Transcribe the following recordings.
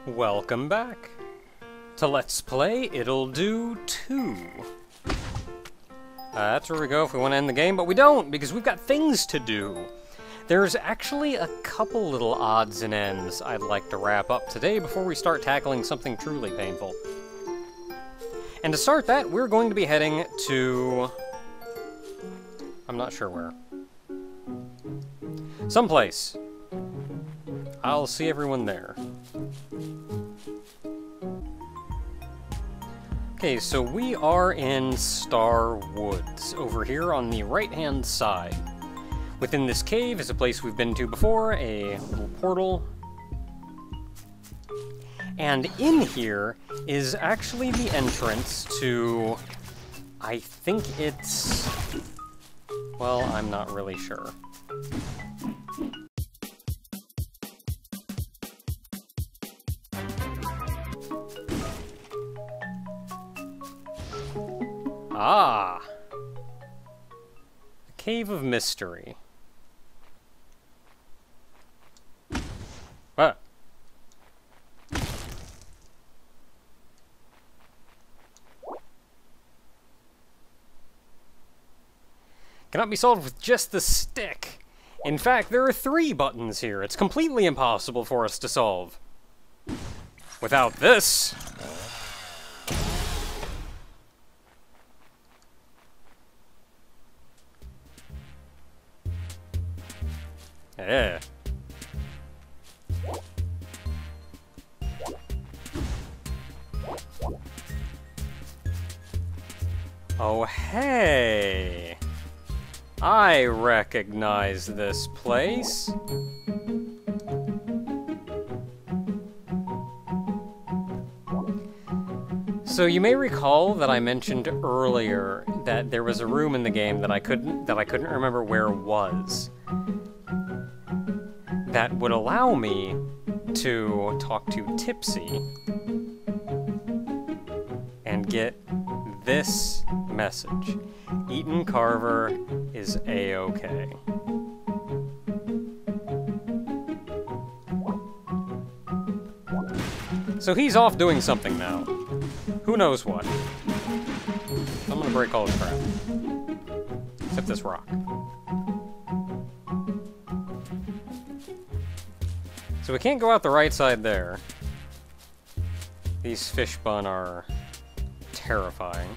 Welcome back to Let's Play Ittle 2. That's where we go if we want to end the game, but we don't, because we've got things to do. There's actually a couple little odds and ends I'd like to wrap up today before we start tackling something truly painful. And to start that, we're going to be heading to... I'm not sure where. Someplace. I'll see everyone there. Okay, so we are in Star Woods, over here on the right-hand side. Within this cave is a place we've been to before, a little portal. And in here is actually the entrance to... I think it's... well, I'm not really sure. Ah! The Cave of Mystery. What? Cannot be solved with just the stick. In fact, there are 3 buttons here. It's completely impossible for us to solve. Without this... yeah. Oh, hey! I recognize this place. So you may recall that I mentioned earlier that there was a room in the game that I couldn't remember where it was. That would allow me to talk to Tipsy and get this message. Eaton Carver is A-okay. So he's off doing something now. Who knows what? I'm gonna break all his crap. Except this rock. So we can't go out the right side there. These fish bun are terrifying.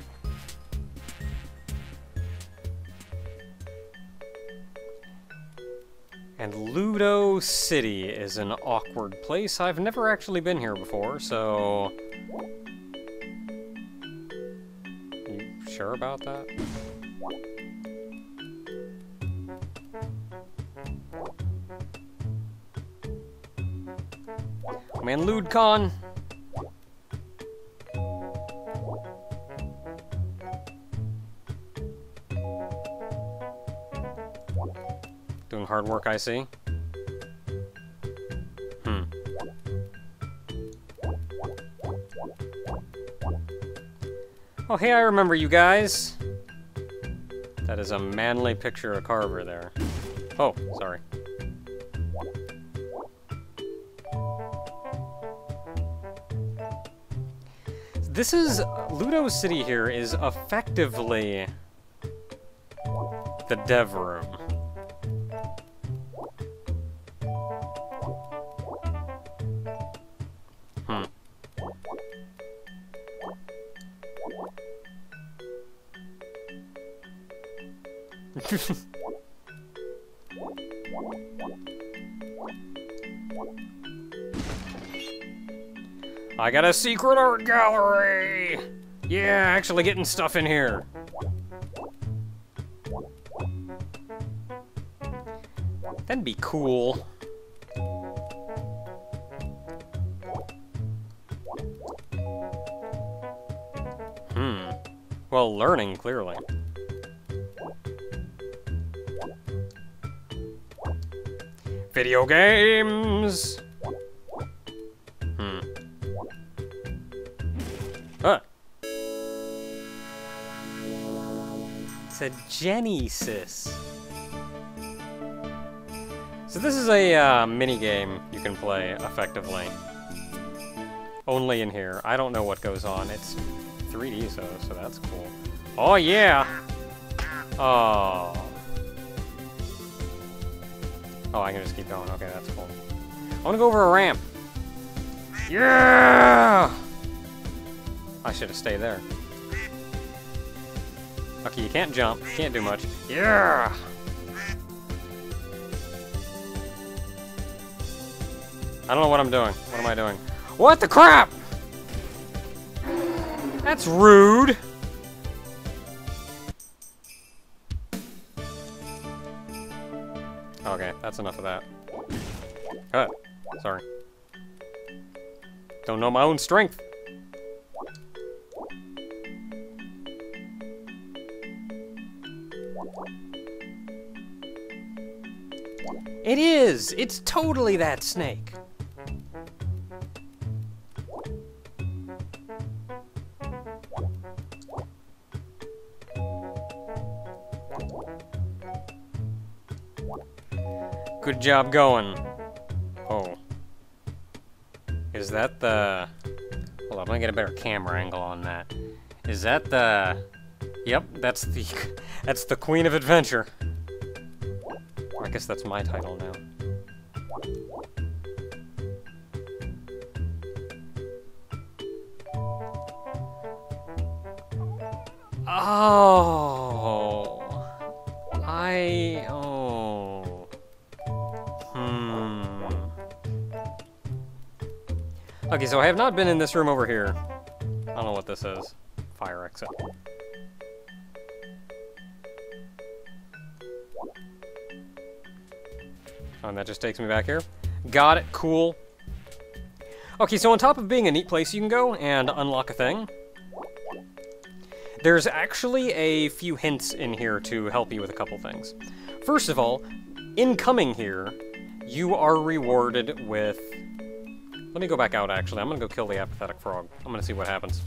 And Ludo City is an awkward place. I've never actually been here before, so... you sure about that? Man, LudeCon! Doing hard work, I see. Oh, hey, I remember you guys! That is a manly picture of Carver there. Oh, sorry. This is... Ludo City here is effectively the dev room. I got a secret art gallery! Yeah, actually getting stuff in here. That'd be cool. Well, learning, clearly. Video games! Huh. It's a Genesis. So this is a mini game you can play effectively. only in here. I don't know what goes on. It's 3D, so that's cool. Oh, yeah! Oh. Oh, I can just keep going. Okay, that's cool. I want to go over a ramp. Yeah! I should have stayed there. Okay, you can't jump. You can't do much. Yeah! I don't know what I'm doing. What am I doing? What the crap? That's rude. Okay, that's enough of that. Sorry. Don't know my own strength. It is! It's totally that snake. Good job going. Oh. Is that the... Hold on, I'm gonna get a better camera angle on that. Is that the... Yep, that's the... That's the Queen of Adventure. I guess that's my title now. Oh... Okay, so I have not been in this room over here. I don't know what this is. Fire exit. Oh, and that just takes me back here. Got it, cool. Okay, so on top of being a neat place you can go and unlock a thing, there's actually a few hints in here to help you with a couple things. First of all, in coming here, you are rewarded with... Let me go back out, actually. I'm gonna go kill the apathetic frog. I'm gonna see what happens.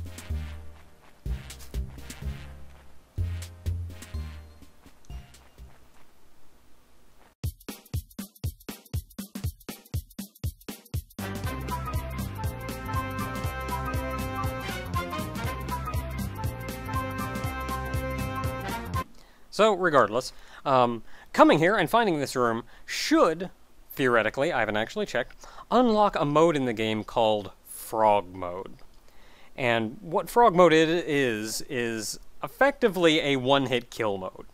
So, regardless, coming here and finding this room should, theoretically, I haven't actually checked, unlock a mode in the game called Frog Mode. And what Frog Mode is effectively a one-hit kill mode.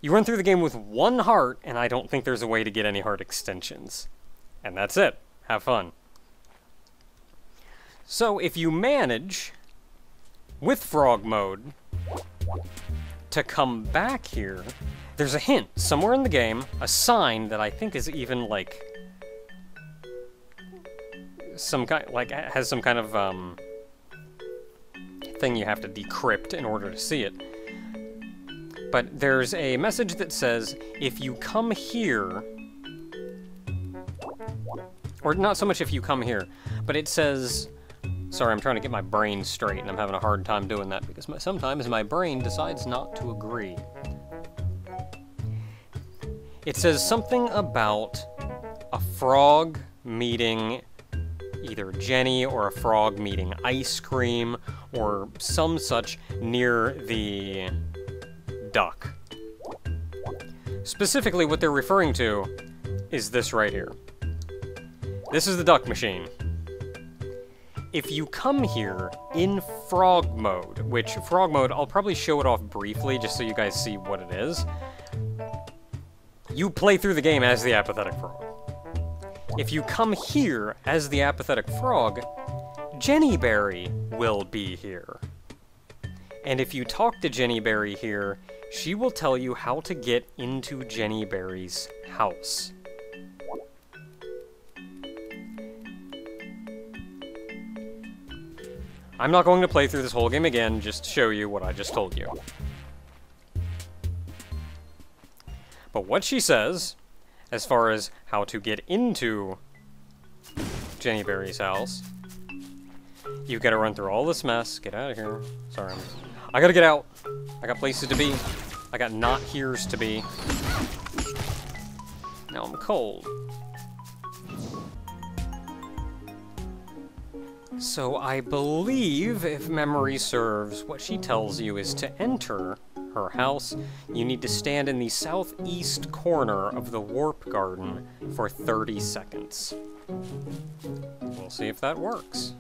You run through the game with one heart, and I don't think there's a way to get any heart extensions. And that's it. Have fun. So, if you manage, with Frog Mode, to come back here, there's a hint somewhere in the game, a sign that I think is even, like, some kind, like, has some kind of, thing you have to decrypt in order to see it. But there's a message that says, if you come here, or not so much if you come here, but it says, sorry, I'm trying to get my brain straight, and I'm having a hard time doing that, because sometimes my brain decides not to agree. It says something about a frog meeting either Jenny or a frog meeting ice cream or some such near the duck. Specifically, what they're referring to is this right here. This is the duck machine. If you come here in Frog Mode, which Frog Mode, I'll probably show it off briefly just so you guys see what it is. You play through the game as the apathetic frog. If you come here as the apathetic frog, Jenny Berry will be here. And if you talk to Jenny Berry here, she will tell you how to get into Jenny Berry's house. I'm not going to play through this whole game again, just to show you what I just told you. But what she says, as far as how to get into Jenny Berry's house, you've got to run through all this mess. Get out of here. Sorry, I gotta get out. I got places to be. I got not here's to be. Now I'm cold. So I believe, if memory serves, what she tells you is to enter her house, you need to stand in the southeast corner of the warp garden for 30 seconds. We'll see if that works.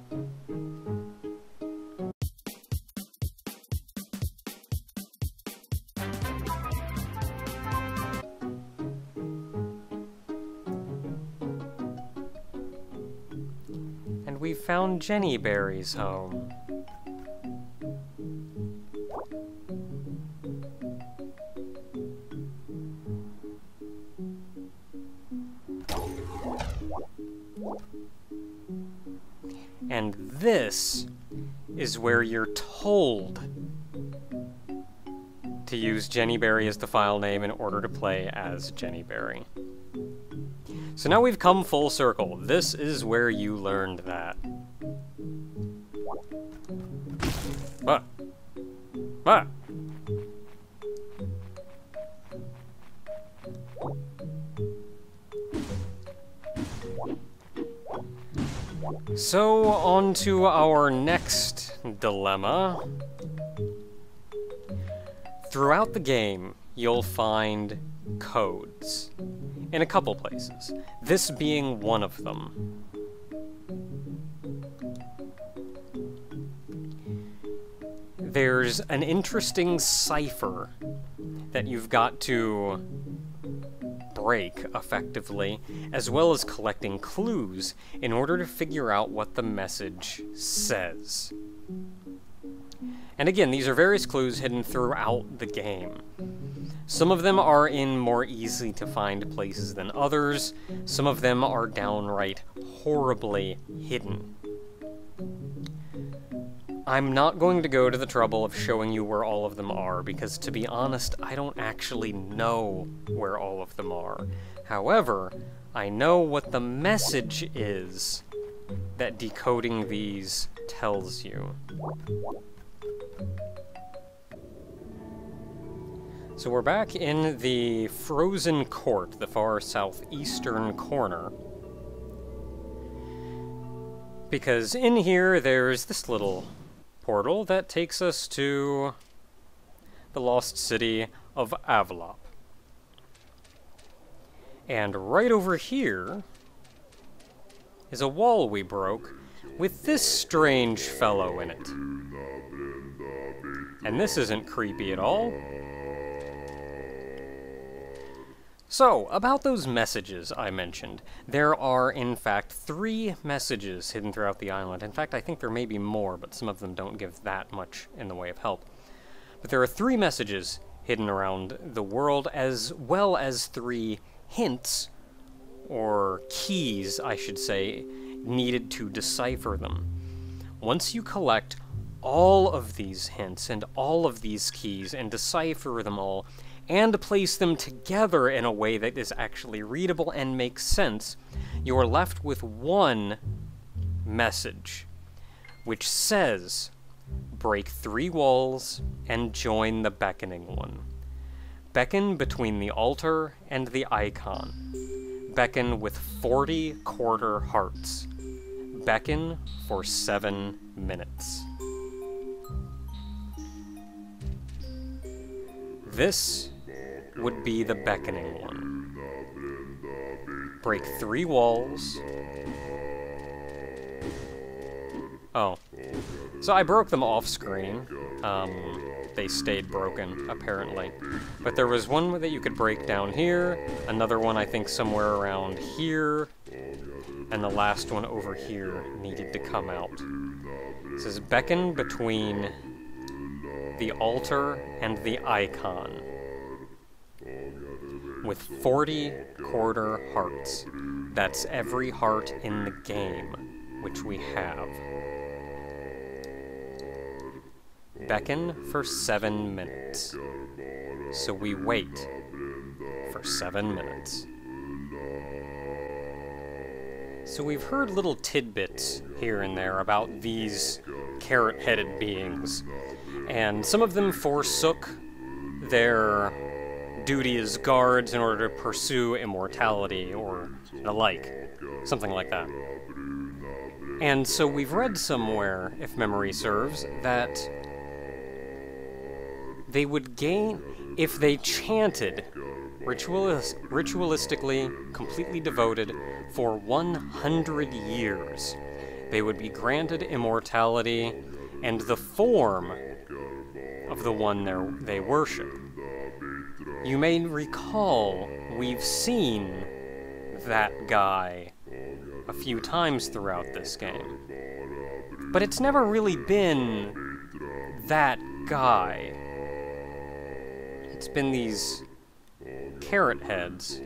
And we found Jenny Berry's home. And this is where you're told to use Jenny Berry as the file name in order to play as Jenny Berry. So now we've come full circle. This is where you learned that. What? What? So, on to our next dilemma. Throughout the game, you'll find codes in a couple places, this being one of them. There's an interesting cipher that you've got to break, effectively, as well as collecting clues in order to figure out what the message says. And again, these are various clues hidden throughout the game. Some of them are in more easy to find places than others. Some of them are downright horribly hidden. I'm not going to go to the trouble of showing you where all of them are, because to be honest, I don't actually know where all of them are. However, I know what the message is that decoding these tells you. So we're back in the frozen court, the far southeastern corner. Because in here, there's this little portal that takes us to the lost city of Avalop. And right over here is a wall we broke with this strange fellow in it. And this isn't creepy at all. So, about those messages I mentioned, there are in fact 3 messages hidden throughout the island. In fact, I think there may be more, but some of them don't give that much in the way of help. But there are 3 messages hidden around the world, as well as 3 hints, or keys, I should say, needed to decipher them. Once you collect all of these hints and all of these keys and decipher them all, and place them together in a way that is actually readable and makes sense, you are left with one message, which says, break 3 walls and join the beckoning one. Beckon between the altar and the icon. Beckon with 40 quarter hearts. Beckon for 7 minutes. This would be the beckoning one. Break 3 walls. Oh. So I broke them off screen. They stayed broken, apparently. But there was one that you could break down here, another one I think somewhere around here, and the last one over here needed to come out. It says beckon between the altar and the icon with 40 quarter hearts. That's every heart in the game, which we have. Beckon for 7 minutes. So we wait for 7 minutes. So we've heard little tidbits here and there about these carrot-headed beings, and some of them forsook their duty as guards in order to pursue immortality or the like. Something like that. And so we've read somewhere, if memory serves, that they would gain, if they chanted ritualistically, completely devoted, for 100 years, they would be granted immortality and the form of the one they worship. You may recall we've seen that guy a few times throughout this game. But it's never really been that guy. It's been these carrot heads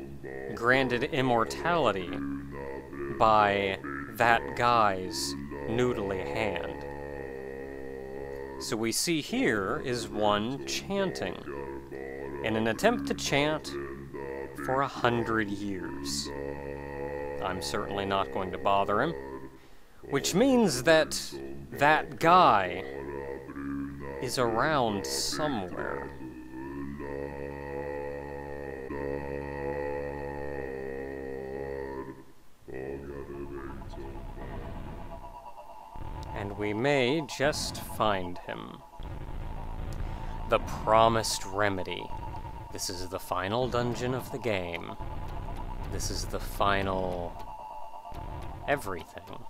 granted immortality by that guy's noodly hand. So we see here is one chanting, in an attempt to chant for 100 years. I'm certainly not going to bother him, which means that that guy is around somewhere. And we may just find him. The Promised Remedy. This is the final dungeon of the game. This is the final everything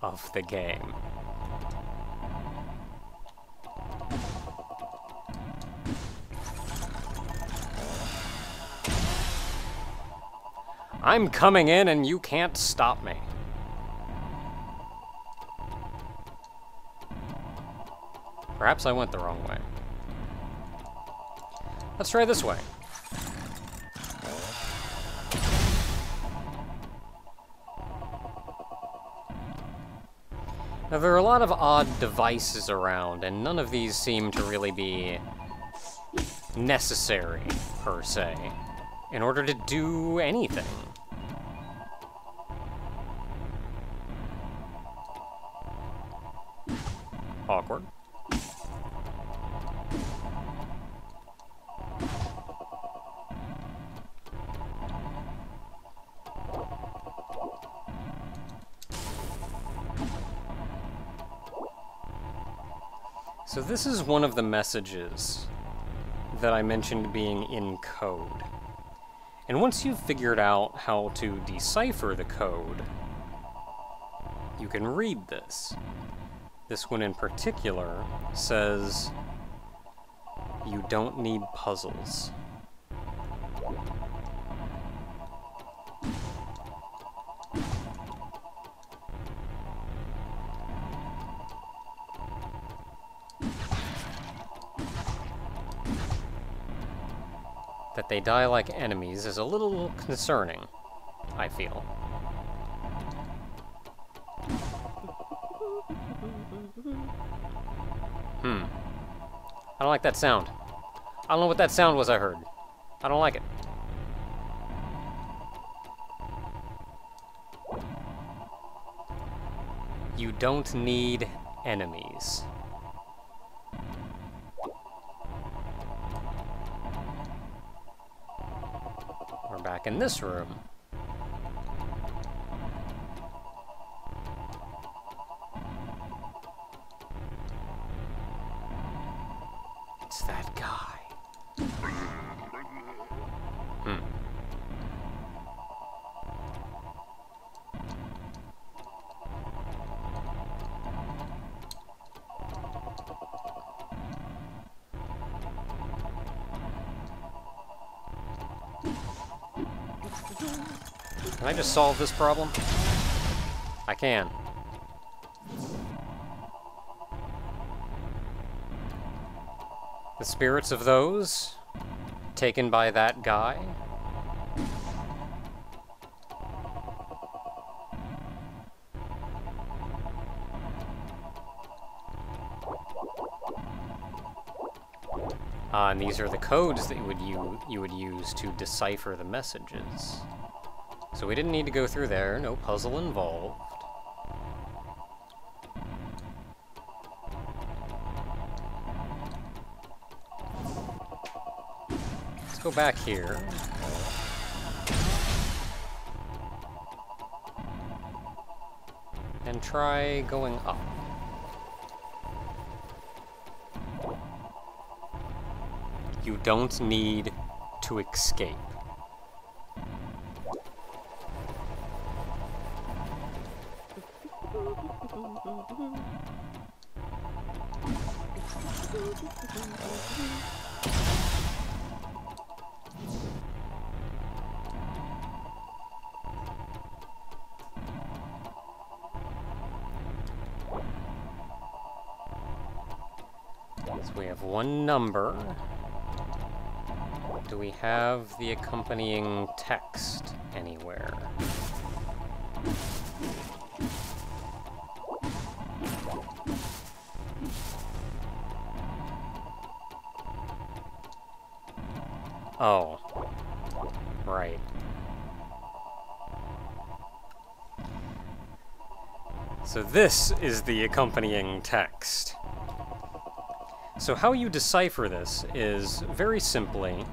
of the game. I'm coming in and you can't stop me. Perhaps I went the wrong way. Let's try this way. Now, there are a lot of odd devices around, and none of these seem to really be necessary, per se, in order to do anything. Awkward. So this is one of the messages that I mentioned being in code. And once you've figured out how to decipher the code, you can read this. This one in particular says, you don't need puzzles. That they die like enemies is a little concerning, I feel. I don't like that sound. I don't know what that sound was I heard. I don't like it. You don't need enemies. We're back in this room. It's that guy. Can I just solve this problem? I can. The spirits of those taken by that guy. And these are the codes that you would use to decipher the messages. So we didn't need to go through there, no puzzle involved. Let's go back here. and try going up. You don't need to escape. So we have one number. Do we have the accompanying text anywhere? Oh. Right. So this is the accompanying text. So how you decipher this is very simply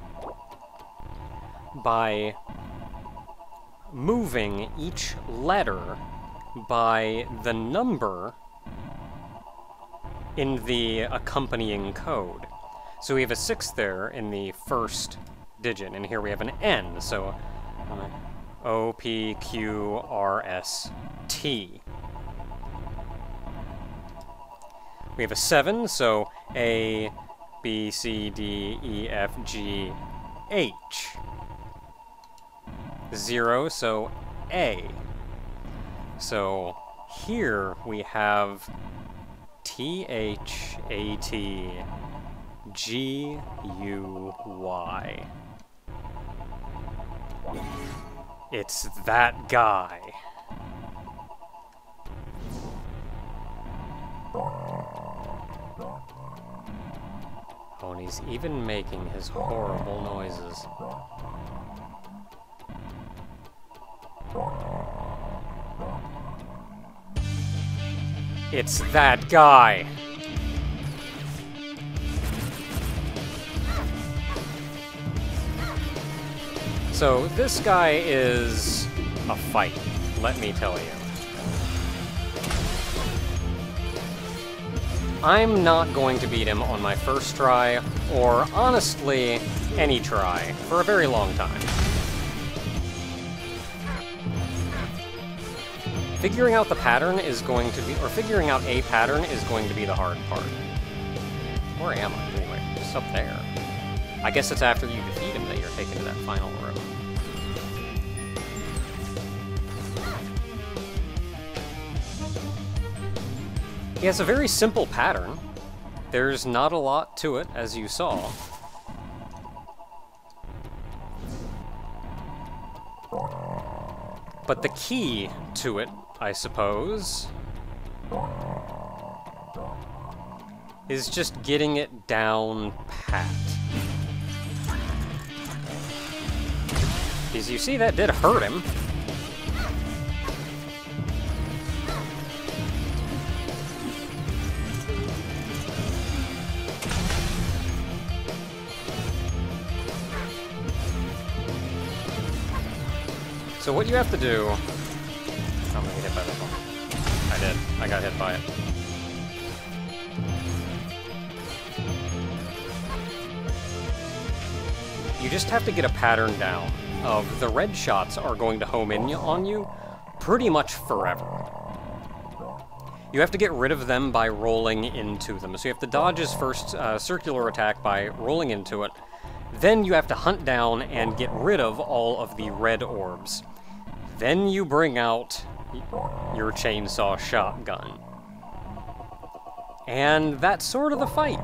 by moving each letter by the number in the accompanying code. So we have a 6 there in the first digit, and here we have an N, so O, P, Q, R, S, T. We have a 7, so A, B, C, D, E, F, G, H. 0, so A. So here we have T, H, A, T, G, U, Y. It's that guy. Oh, and he's even making his horrible noises. It's that guy. So this guy is a fight, let me tell you. I'm not going to beat him on my first try, or honestly, any try, for a very long time. Figuring out the pattern is going to be, or figuring out a pattern is going to be the hard part. Where am I, anyway? Just up there. I guess it's after you defeat him that you're taken to that final room. He has a very simple pattern. There's not a lot to it, as you saw. But the key to it, I suppose, is just getting it down pat. Because you see, that did hurt him. So what you have to do... I'm gonna get hit by this one. I did. I got hit by it. You just have to get a pattern down of the red shots are going to home in on you pretty much forever. You have to get rid of them by rolling into them. So you have to dodge his first circular attack by rolling into it. Then you have to hunt down and get rid of all of the red orbs. Then you bring out your chainsaw shotgun. And that's sort of the fight.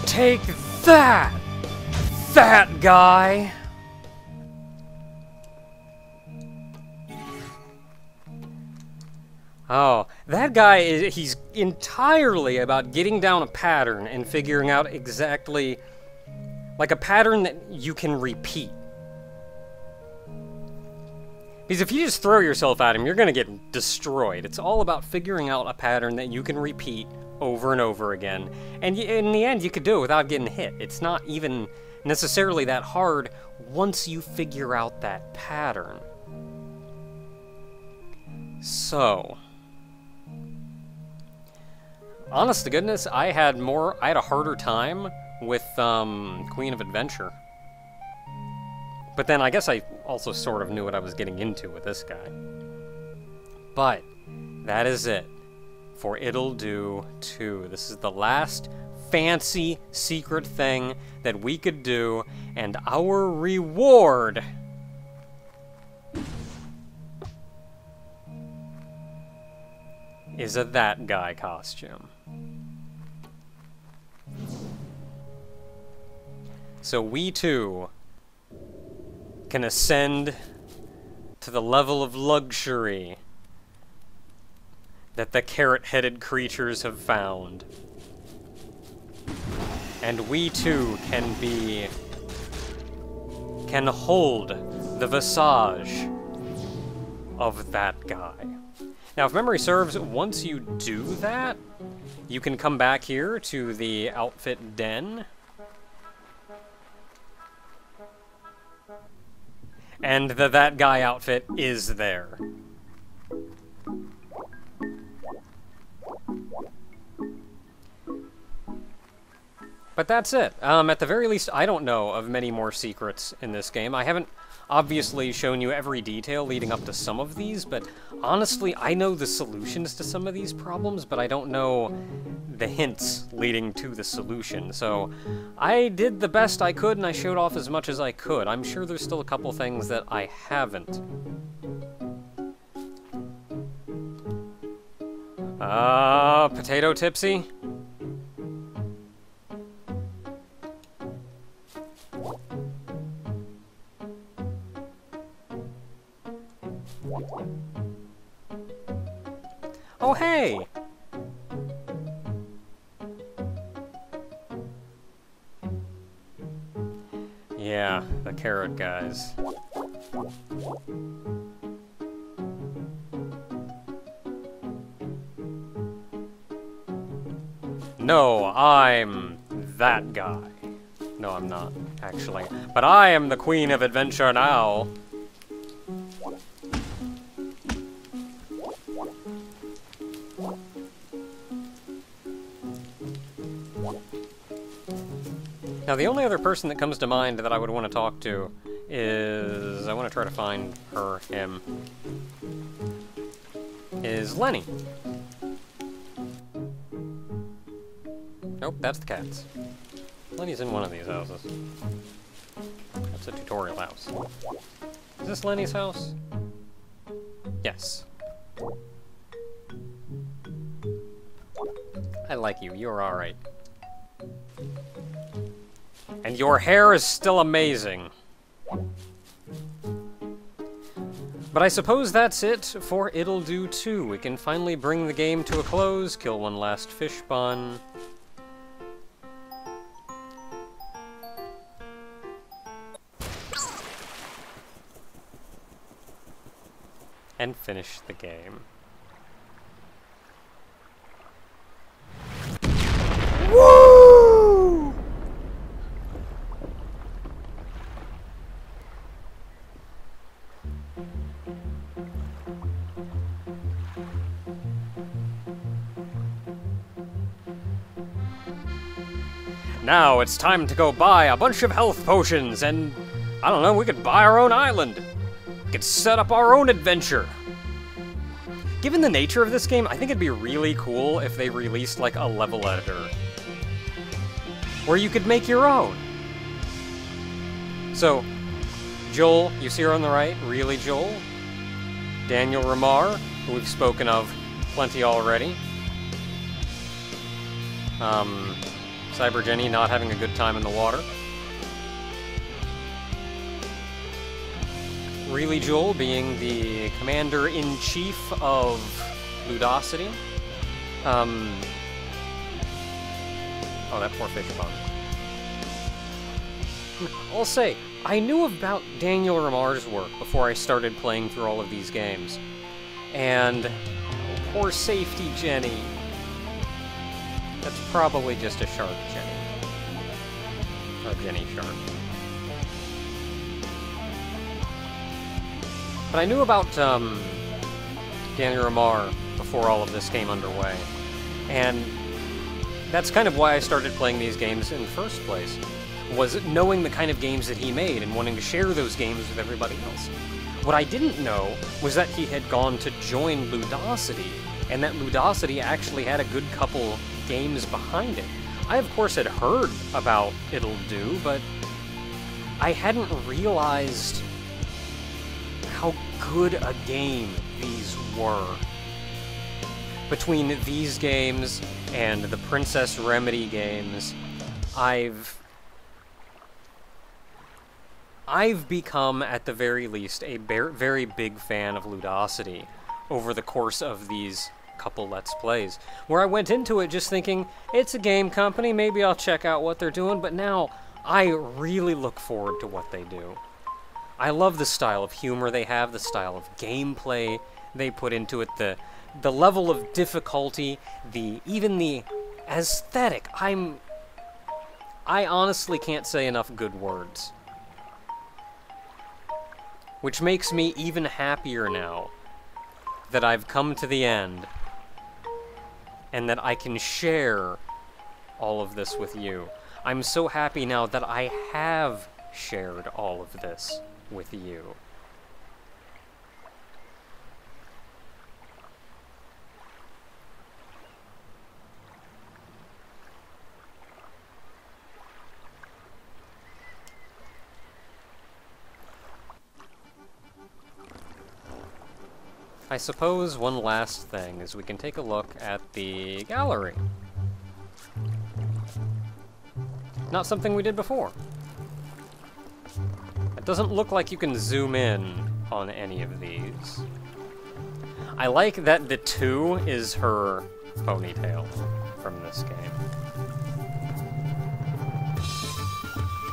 Take that! That guy! Oh, that guy he's entirely about getting down a pattern and figuring out exactly, like a pattern that you can repeat. Because if you just throw yourself at him, you're gonna get destroyed. It's all about figuring out a pattern that you can repeat over and over again. And in the end, you could do it without getting hit. It's not even necessarily that hard once you figure out that pattern. So, honest to goodness, I had a harder time with Queen of Adventure. But then I guess I also sort of knew what I was getting into with this guy. But that is it for Ittle 2. This is the last fancy secret thing that we could do, and our reward is a that guy costume. So we too can ascend to the level of luxury that the carrot-headed creatures have found. And we too can hold the visage of that guy. Now, if memory serves, once you do that, you can come back here to the outfit den. And that guy outfit is there. But that's it. At the very least, I don't know of many more secrets in this game. I haven't obviously shown you every detail leading up to some of these, but honestly, I know the solutions to some of these problems, but I don't know the hints leading to the solution. So I did the best I could, and I showed off as much as I could. I'm sure there's still a couple things that I haven't. Potato Tipsy? Oh, hey! Yeah, the carrot guys. No, I'm that guy. No, I'm not, actually. But I am the Queen of Adventure now. Now, the only other person that comes to mind that I would want to talk to is... I want to try to find him. Is Lenny. Nope, that's the cats. Lenny's in one of these houses. That's a tutorial house. Is this Lenny's house? Yes. I like you. You're alright. And your hair is still amazing. But I suppose that's it for Ittle 2. We can finally bring the game to a close, kill one last fish bun. and finish the game. Woo! Now it's time to go buy a bunch of health potions and, I don't know, we could buy our own island. We could set up our own adventure. Given the nature of this game, I think it'd be really cool if they released like a level editor where you could make your own. So, Joel, you see her on the right, really Joel. Daniel Ramar, who we've spoken of plenty already. Cyber Jenny not having a good time in the water. Really Joel being the commander-in-chief of Ludo City. Oh, that poor fish pond. I'll say, I knew about Daniel Ramar's work before I started playing through all of these games. And, oh, poor Safety Jenny. That's probably just a shark, Jenny. Or Jenny Shark. But I knew about Daniel Ramar before all of this came underway. And that's kind of why I started playing these games in the first place, was knowing the kind of games that he made and wanting to share those games with everybody else. What I didn't know was that he had gone to join Ludo City, and that Ludo City actually had a good couple games behind it. I, of course, had heard about Ittle, but I hadn't realized how good a game these were. Between these games and the Princess Remedy games, I've become, at the very least, a very big fan of Ludo City over the course of these couple Let's Plays, where I went into it just thinking, it's a game company, maybe I'll check out what they're doing, but now I really look forward to what they do. I love the style of humor they have, the style of gameplay they put into it, the level of difficulty, even the aesthetic. I honestly can't say enough good words. Which makes me even happier now that I've come to the end and that I can share all of this with you. I'm so happy now that I have shared all of this with you. I suppose one last thing is we can take a look at the gallery. Not something we did before. It doesn't look like you can zoom in on any of these. I like that the 2 is her ponytail from this game.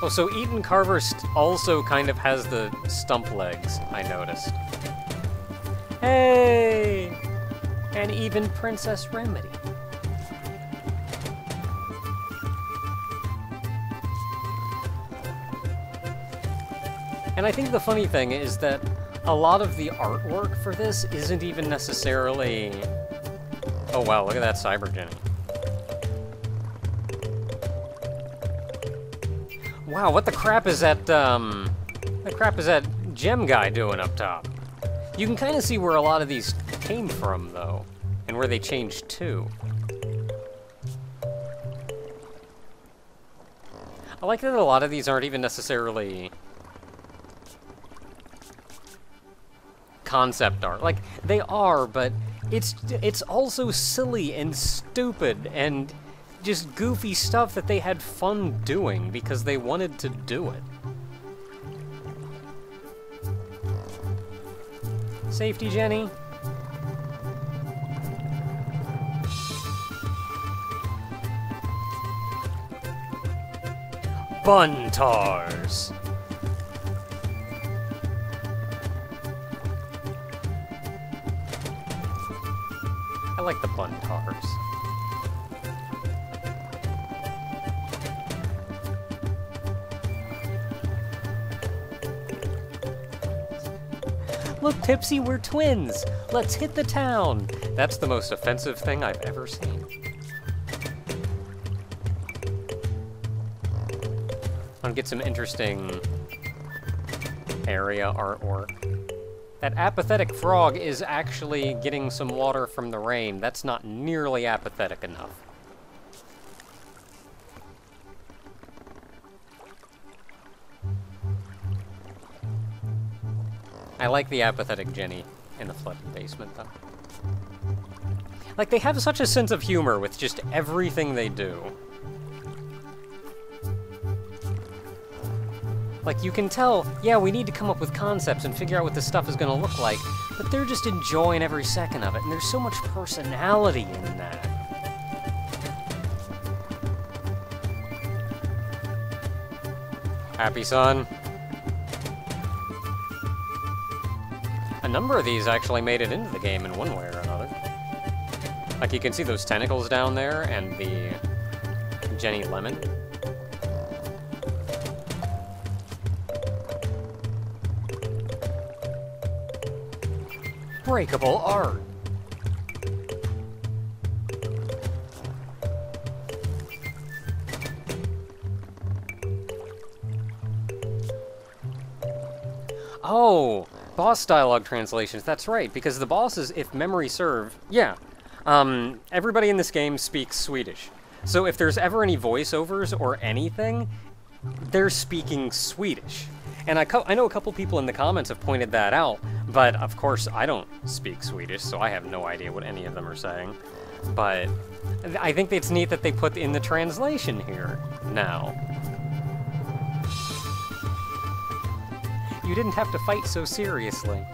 Oh, so Eden Carver also kind of has the stump legs, I noticed. Hey! And even Princess Remedy. And I think the funny thing is that a lot of the artwork for this isn't even necessarily... Oh wow, look at that Cyber Jenny. Wow, what the crap is that, gem guy doing up top? You can kind of see where a lot of these came from, though, and where they changed to. I like that a lot of these aren't even necessarily concept art. Like, they are, but it's also silly and stupid and just goofy stuff that they had fun doing because they wanted to do it. Safety, Jenny. Buntars. like the bun cars. Look, Tipsy, we're twins! Let's hit the town! That's the most offensive thing I've ever seen. I'll get some interesting area artwork. That apathetic frog is actually getting some water from the rain. That's not nearly apathetic enough. I like the apathetic Jenny in the flooded basement, though. Like, they have such a sense of humor with just everything they do. Like, you can tell, yeah, we need to come up with concepts and figure out what this stuff is gonna look like, but they're just enjoying every second of it, and there's so much personality in that. Happy, son? A number of these actually made it into the game in one way or another. Like, you can see those tentacles down there, and the Jenny Lemon. Breakable art! Oh! Boss dialogue translations, that's right, because the bosses, if memory serve, yeah. Everybody in this game speaks Swedish. So if there's ever any voiceovers or anything, they're speaking Swedish. And I know a couple people in the comments have pointed that out, but of course I don't speak Swedish, so I have no idea what any of them are saying. But I think it's neat that they put in the translation here now. You didn't have to fight so seriously.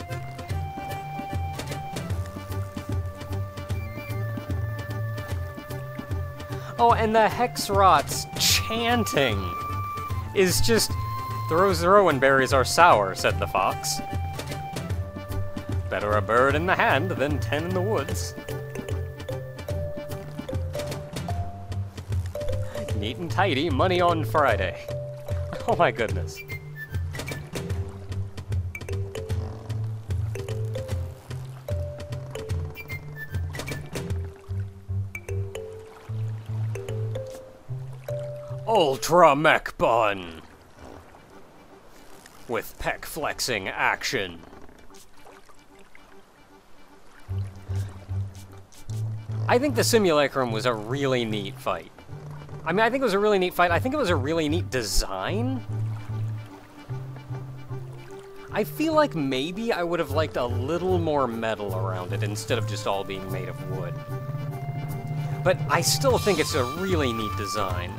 Oh, and the Hexrot's chanting is just, "Those Rowan berries are sour," said the fox. Better a bird in the hand than 10 in the woods. Neat and tidy, money on Friday. Oh my goodness. Ultra Mech Bun! With pec flexing action. I think the Simulacrum was a really neat fight. I mean, I think it was a really neat fight. I think it was a really neat design. I feel like maybe I would have liked a little more metal around it instead of just all being made of wood. But I still think it's a really neat design.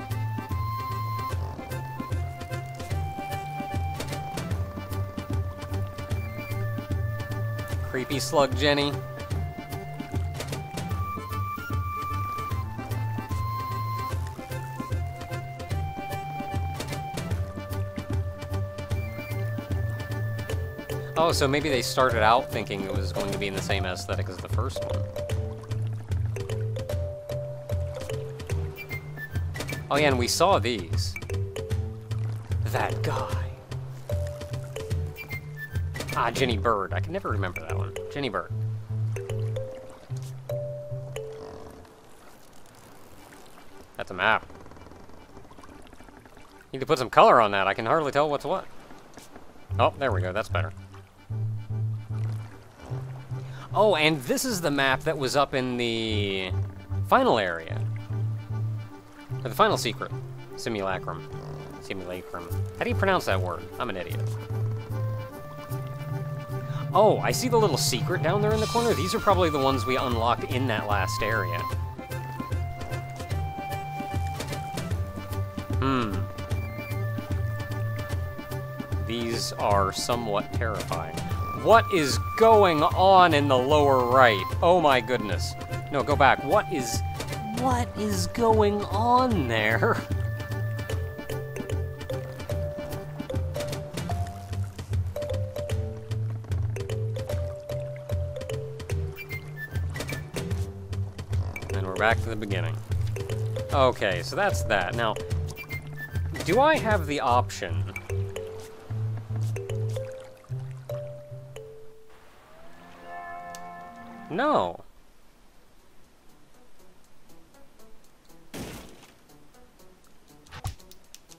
Creepy slug Jenny. Oh, so maybe they started out thinking it was going to be in the same aesthetic as the first one. Oh yeah, and we saw these. That guy. Ah, Jenny Bird. I can never remember that one. Jenny Bird. That's a map. Need to put some color on that. I can hardly tell what's what. Oh, there we go. That's better. Oh, and this is the map that was up in the final area. Or the final secret. Simulacrum. Simulacrum. How do you pronounce that word? I'm an idiot. Oh, I see the little secret down there in the corner. These are probably the ones we unlocked in that last area. These are somewhat terrifying. What is going on in the lower right? Oh my goodness. No, go back. What is going on there? we're back to the beginning. Okay, so that's that. Now, do I have the option? No.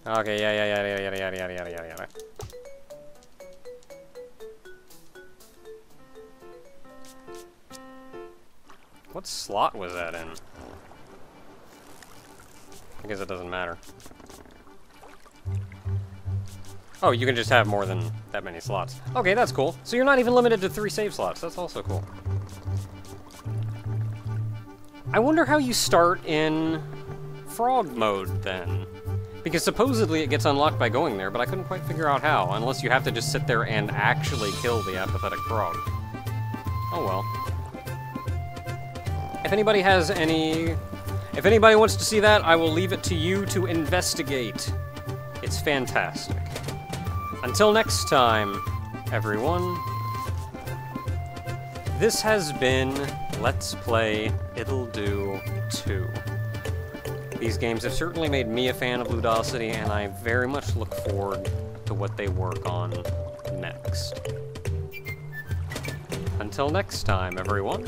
Okay, yada. What slot was that in? I guess it doesn't matter. Oh, you can just have more than that many slots. Okay, that's cool. So you're not even limited to 3 save slots. That's also cool. I wonder how you start in frog mode, then. Because supposedly it gets unlocked by going there, but I couldn't quite figure out how, unless you have to just sit there and actually kill the apathetic frog. Oh well. If anybody has any... If anybody wants to see that, I will leave it to you to investigate. It's fantastic. Until next time, everyone, this has been Let's Play Ittle 2. These games have certainly made me a fan of Ludo City, and I very much look forward to what they work on next. Until next time, everyone.